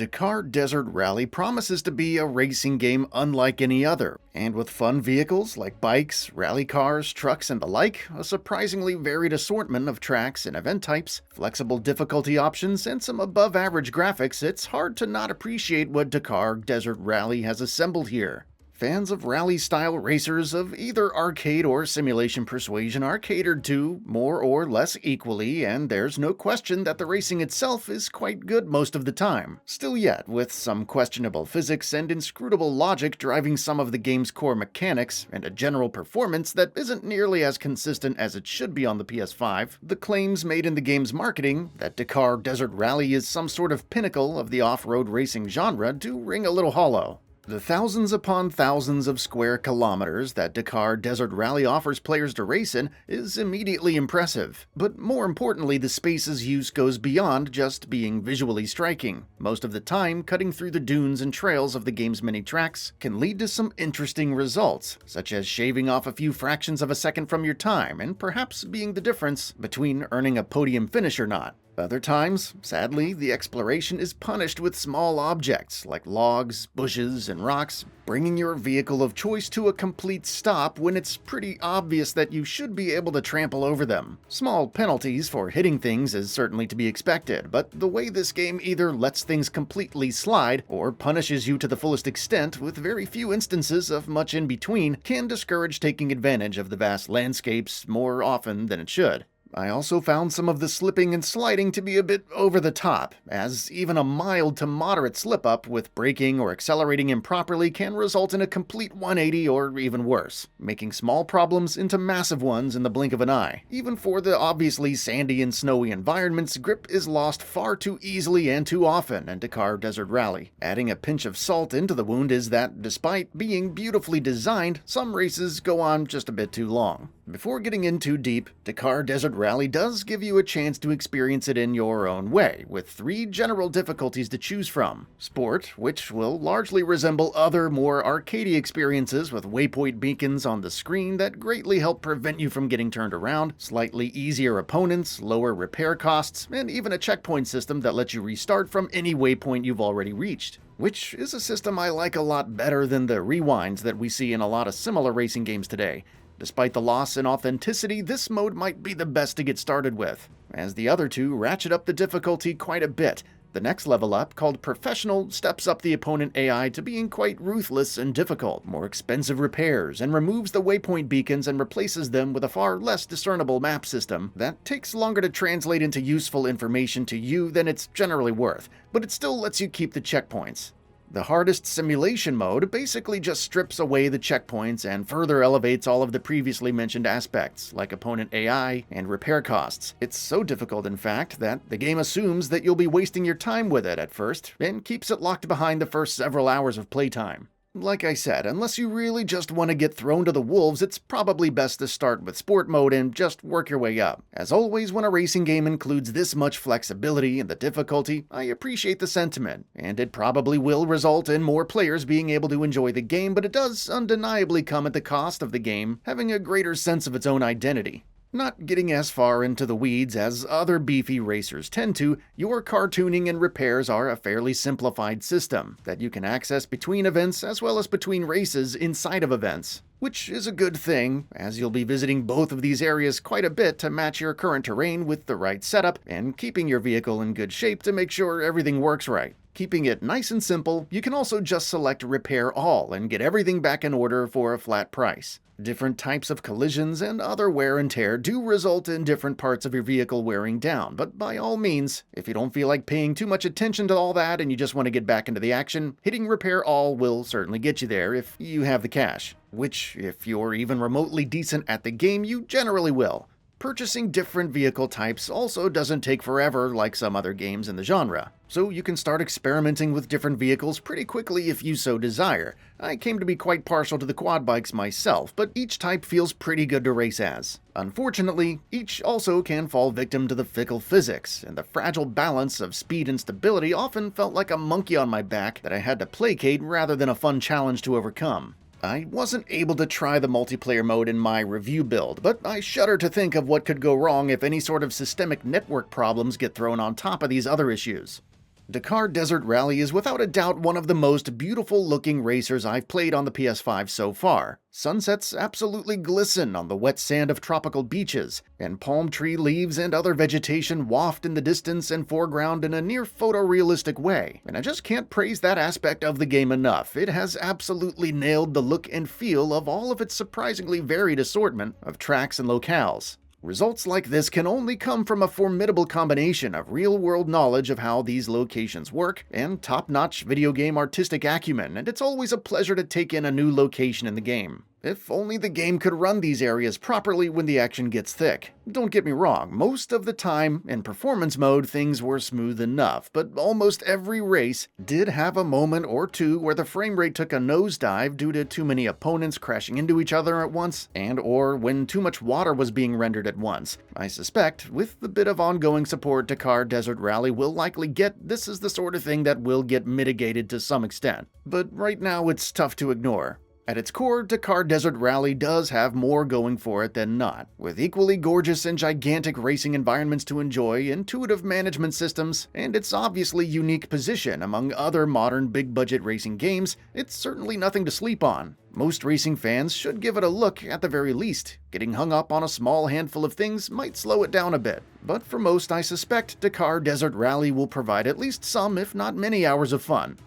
Dakar Desert Rally promises to be a racing game unlike any other, and with fun vehicles like bikes, rally cars, trucks, and the like, a surprisingly varied assortment of tracks and event types, flexible difficulty options, and some above-average graphics, it's hard to not appreciate what Dakar Desert Rally has assembled here. Fans of rally-style racers of either arcade or simulation persuasion are catered to more or less equally, and there's no question that the racing itself is quite good most of the time. Still yet, with some questionable physics and inscrutable logic driving some of the game's core mechanics, and a general performance that isn't nearly as consistent as it should be on the PS5, the claims made in the game's marketing that Dakar Desert Rally is some sort of pinnacle of the off-road racing genre do ring a little hollow. The thousands upon thousands of square kilometers that Dakar Desert Rally offers players to race in is immediately impressive, but more importantly, the space's use goes beyond just being visually striking. Most of the time, cutting through the dunes and trails of the game's many tracks can lead to some interesting results, such as shaving off a few fractions of a second from your time and perhaps being the difference between earning a podium finish or not. Other times, sadly, the exploration is punished with small objects like logs, bushes, and rocks, bringing your vehicle of choice to a complete stop when it's pretty obvious that you should be able to trample over them. Small penalties for hitting things is certainly to be expected, but the way this game either lets things completely slide or punishes you to the fullest extent with very few instances of much in between can discourage taking advantage of the vast landscapes more often than it should. I also found some of the slipping and sliding to be a bit over the top, as even a mild to moderate slip-up with braking or accelerating improperly can result in a complete 180 or even worse, making small problems into massive ones in the blink of an eye. Even for the obviously sandy and snowy environments, grip is lost far too easily and too often in Dakar Desert Rally. Adding a pinch of salt into the wound is that, despite being beautifully designed, some races go on just a bit too long. Before getting in too deep, Dakar Desert Rally does give you a chance to experience it in your own way, with 3 general difficulties to choose from. Sport, which will largely resemble other, more arcadey experiences with waypoint beacons on the screen that greatly help prevent you from getting turned around, slightly easier opponents, lower repair costs, and even a checkpoint system that lets you restart from any waypoint you've already reached. Which is a system I like a lot better than the rewinds that we see in a lot of similar racing games today. Despite the loss in authenticity, this mode might be the best to get started with, as the other two ratchet up the difficulty quite a bit. The next level up, called Professional, steps up the opponent AI to being quite ruthless and difficult, more expensive repairs, and removes the waypoint beacons and replaces them with a far less discernible map system that takes longer to translate into useful information to you than it's generally worth, but it still lets you keep the checkpoints. The hardest simulation mode basically just strips away the checkpoints and further elevates all of the previously mentioned aspects, like opponent AI and repair costs. It's so difficult, in fact, that the game assumes that you'll be wasting your time with it at first, and keeps it locked behind the first several hours of playtime. Like I said, unless you really just want to get thrown to the wolves, it's probably best to start with sport mode and just work your way up. As always, when a racing game includes this much flexibility in the difficulty, I appreciate the sentiment, and it probably will result in more players being able to enjoy the game, but it does undeniably come at the cost of the game having a greater sense of its own identity. Not getting as far into the weeds as other beefy racers tend to, your car tuning and repairs are a fairly simplified system that you can access between events as well as between races inside of events. Which is a good thing, as you'll be visiting both of these areas quite a bit to match your current terrain with the right setup, and keeping your vehicle in good shape to make sure everything works right. Keeping it nice and simple, you can also just select Repair All and get everything back in order for a flat price. Different types of collisions and other wear and tear do result in different parts of your vehicle wearing down, but by all means, if you don't feel like paying too much attention to all that and you just want to get back into the action, hitting Repair All will certainly get you there if you have the cash. Which, if you're even remotely decent at the game, you generally will. Purchasing different vehicle types also doesn't take forever like some other games in the genre, so you can start experimenting with different vehicles pretty quickly if you so desire. I came to be quite partial to the quad bikes myself, but each type feels pretty good to race as. Unfortunately, each also can fall victim to the fickle physics, and the fragile balance of speed and stability often felt like a monkey on my back that I had to placate rather than a fun challenge to overcome. I wasn't able to try the multiplayer mode in my review build, but I shudder to think of what could go wrong if any sort of systemic network problems get thrown on top of these other issues. Dakar Desert Rally is without a doubt one of the most beautiful looking racers I've played on the PS5 so far. Sunsets absolutely glisten on the wet sand of tropical beaches, and palm tree leaves and other vegetation waft in the distance and foreground in a near photorealistic way. And I just can't praise that aspect of the game enough. It has absolutely nailed the look and feel of all of its surprisingly varied assortment of tracks and locales. Results like this can only come from a formidable combination of real-world knowledge of how these locations work and top-notch video game artistic acumen, and it's always a pleasure to take in a new location in the game. If only the game could run these areas properly when the action gets thick. Don't get me wrong, most of the time, in performance mode, things were smooth enough, but almost every race did have a moment or two where the frame rate took a nosedive due to too many opponents crashing into each other at once, or when too much water was being rendered at once. I suspect, with the bit of ongoing support Dakar Desert Rally will likely get, this is the sort of thing that will get mitigated to some extent. But right now it's tough to ignore. At its core, Dakar Desert Rally does have more going for it than not. With equally gorgeous and gigantic racing environments to enjoy, intuitive management systems, and its obviously unique position among other modern big-budget racing games, it's certainly nothing to sleep on. Most racing fans should give it a look at the very least. Getting hung up on a small handful of things might slow it down a bit. But for most, I suspect Dakar Desert Rally will provide at least some, if not many, hours of fun.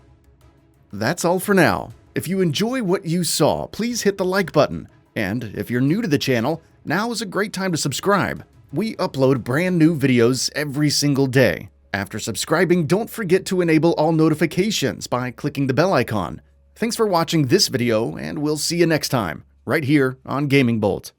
That's all for now. If you enjoy what you saw, please hit the like button. And if you're new to the channel, now is a great time to subscribe. We upload brand new videos every single day. After subscribing, don't forget to enable all notifications by clicking the bell icon. Thanks for watching this video, and we'll see you next time, right here on GamingBolt.